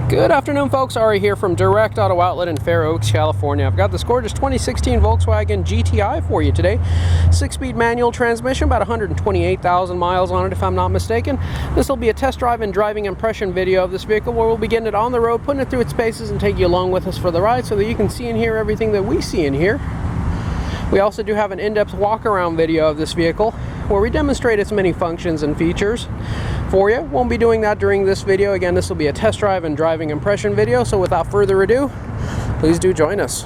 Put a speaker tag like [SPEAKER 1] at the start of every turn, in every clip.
[SPEAKER 1] Good afternoon, folks. Ari here from Direct Auto Outlet in Fair Oaks, California. I've got this gorgeous 2016 Volkswagen GTI for you today. 6-speed manual transmission, about 128,000 miles on it if I'm not mistaken. This will be a test drive and driving impression video of this vehicle where we'll be getting it on the road, putting it through its paces, and take you along with us for the ride so that you can see and hear everything that we see and hear. We also do have an in-depth walk-around video of this vehicle where we demonstrate its many functions and features for you. Won't be doing that during this video. Again, this will be a test drive and driving impression video, so without further ado, please do join us.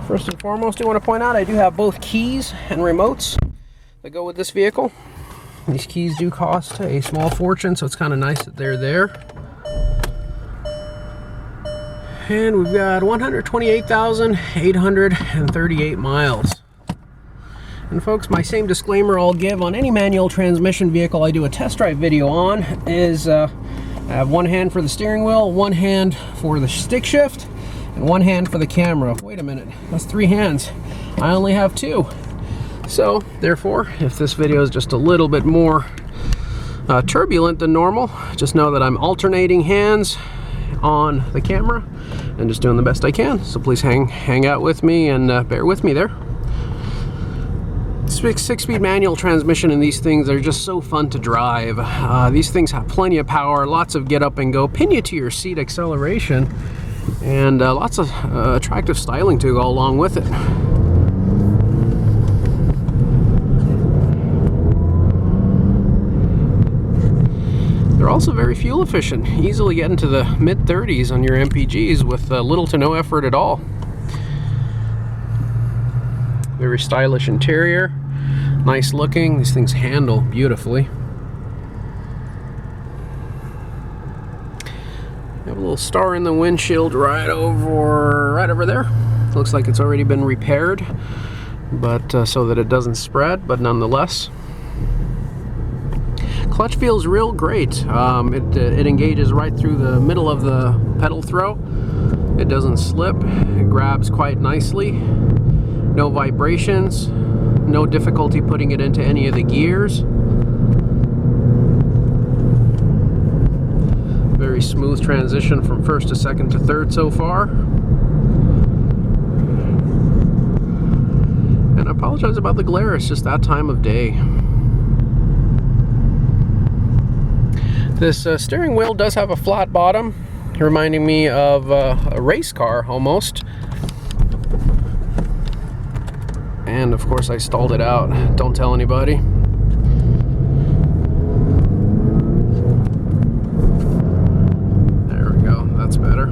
[SPEAKER 1] First and foremost, I want to point out I do have both keys and remotes that go with this vehicle. These keys do cost a small fortune, so it's kind of nice that they're there. And we've got 128,838 miles. And folks, my same disclaimer I'll give on any manual transmission vehicle I do a test drive video on is I have one hand for the steering wheel, one hand for the stick shift, and one hand for the camera. Wait a minute, that's 3 hands. I only have 2. So, therefore, if this video is just a little bit more turbulent than normal, just know that I'm alternating hands on the camera and just doing the best I can. So please hang out with me and bear with me there. 6-speed manual transmission, and these things are just so fun to drive. These things have plenty of power, lots of get up and go, pin you to your seat acceleration, and lots of attractive styling to go along with it. They're also very fuel efficient, easily get into the mid-30s on your MPGs with little to no effort at all. Very stylish interior, nice looking. These things handle beautifully. You have a little star in the windshield right over there. Looks like it's already been repaired, but so that it doesn't spread, but nonetheless. Clutch feels real great. It engages right through the middle of the pedal throw. It doesn't slip. It grabs quite nicely. No vibrations. No difficulty putting it into any of the gears. Very smooth transition from first to second to third so far. And I apologize about the glare. It's just that time of day. This steering wheel does have a flat bottom, reminding me of a race car almost. And of course I stalled it out. Don't tell anybody. There we go, that's better.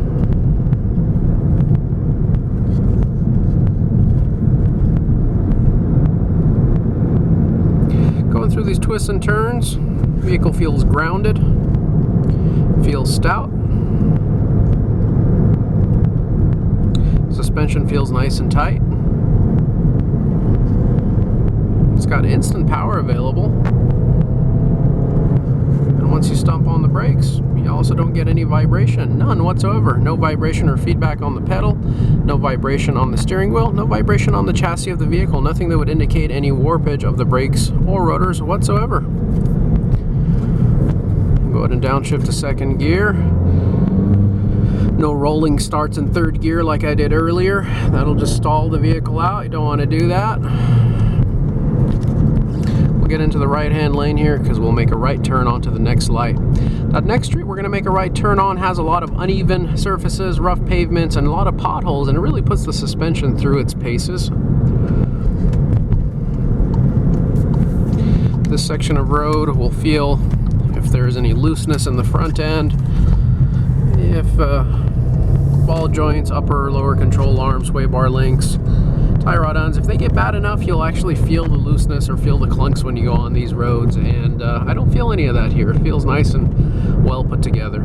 [SPEAKER 1] Going through these twists and turns, vehicle feels grounded, feels stout. Suspension feels nice and tight. It's got instant power available. And once you stomp on the brakes, you also don't get any vibration, none whatsoever. No vibration or feedback on the pedal, no vibration on the steering wheel, no vibration on the chassis of the vehicle, nothing that would indicate any warpage of the brakes or rotors whatsoever. Go ahead and downshift to second gear. No rolling starts in third gear like I did earlier. That'll just stall the vehicle out. You don't want to do that. We'll get into the right-hand lane here because we'll make a right turn onto the next light. That next street we're going to make a right turn on has a lot of uneven surfaces, rough pavements, and a lot of potholes, and it really puts the suspension through its paces. This section of road will feel if there's any looseness in the front end, if ball joints, upper or lower control arms, sway bar links, tie rod ends, if they get bad enough, you'll actually feel the looseness or feel the clunks when you go on these roads, and I don't feel any of that here. It feels nice and well put together.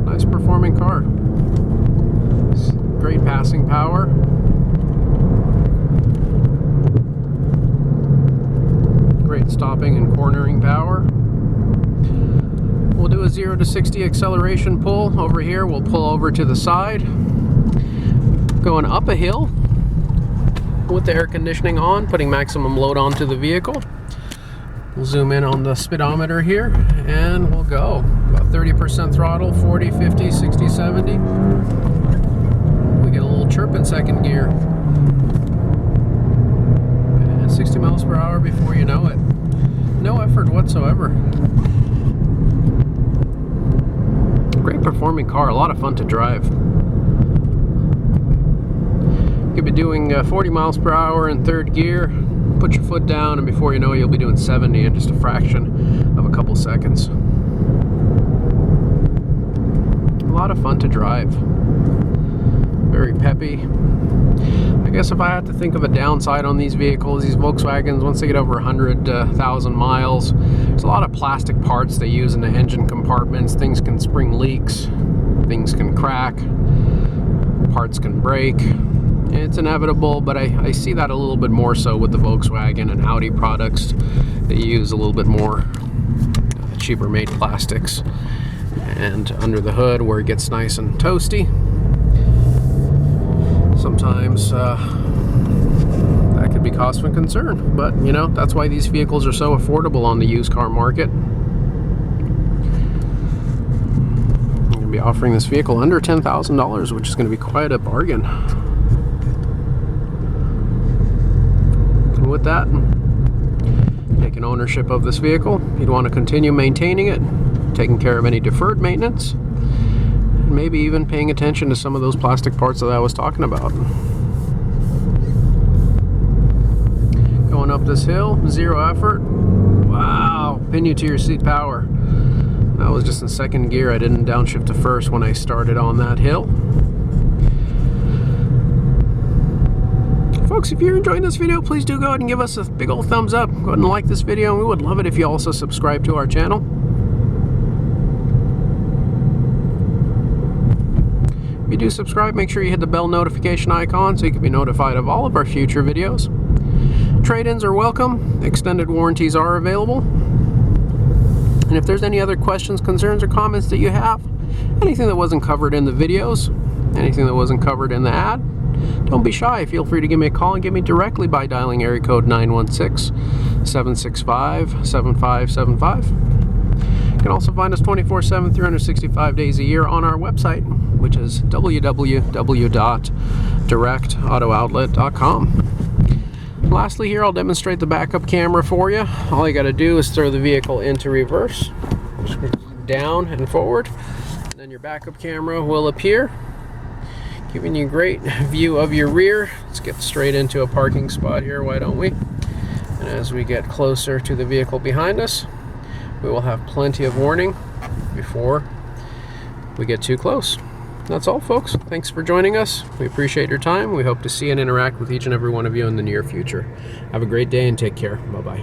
[SPEAKER 1] Nice performing car. Great passing power. Great stopping and cornering power. We'll do a 0 to 60 acceleration pull. Over here, we'll pull over to the side. Going up a hill with the air conditioning on, putting maximum load onto the vehicle. We'll zoom in on the speedometer here, and we'll go. About 30% throttle, 40, 50, 60, 70. We get a little chirp in second gear. And 60 miles per hour before you know it. No effort whatsoever. Great performing car, a lot of fun to drive. You'll be doing 40 miles per hour in third gear. Put your foot down, and before you know it, you'll be doing 70 in just a fraction of a couple seconds. A lot of fun to drive. Very peppy. I guess if I had to think of a downside on these vehicles, these Volkswagens, once they get over 100,000 miles, there's a lot of plastic parts they use in the engine compartments. Things can spring leaks, things can crack, parts can break. It's inevitable, but I see that a little bit more so with the Volkswagen and Audi products. They use a little bit more cheaper made plastics. And under the hood, where it gets nice and toasty, sometimes that could be cause for concern. But you know, that's why these vehicles are so affordable on the used car market. I'm going to be offering this vehicle under $10,000, which is going to be quite a bargain. With that, taking ownership of this vehicle, you'd want to continue maintaining it, taking care of any deferred maintenance, and maybe even paying attention to some of those plastic parts that I was talking about. Going up this hill, 0 effort. Wow, pin you to your seat power. That was just in second gear. I didn't downshift to first when I started on that hill. Folks, if you're enjoying this video, please do go ahead and give us a big old thumbs up. Go ahead and like this video, and we would love it if you also subscribe to our channel. If you do subscribe, make sure you hit the bell notification icon so you can be notified of all of our future videos. Trade-ins are welcome. Extended warranties are available. And if there's any other questions, concerns, or comments that you have, anything that wasn't covered in the videos, anything that wasn't covered in the ad, don't be shy. Feel free to give me a call and get me directly by dialing area code 916-765-7575. You can also find us 24/7, 365 days a year on our website, which is www.directauto.com. Lastly here, I'll demonstrate the backup camera for you. All you got to do is throw the vehicle into reverse, down and forward, and then your backup camera will appear, giving you a great view of your rear. Let's get straight into a parking spot here, why don't we? And as we get closer to the vehicle behind us, we will have plenty of warning before we get too close. That's all, folks. Thanks for joining us. We appreciate your time. We hope to see and interact with each and every one of you in the near future. Have a great day and take care. Bye-bye.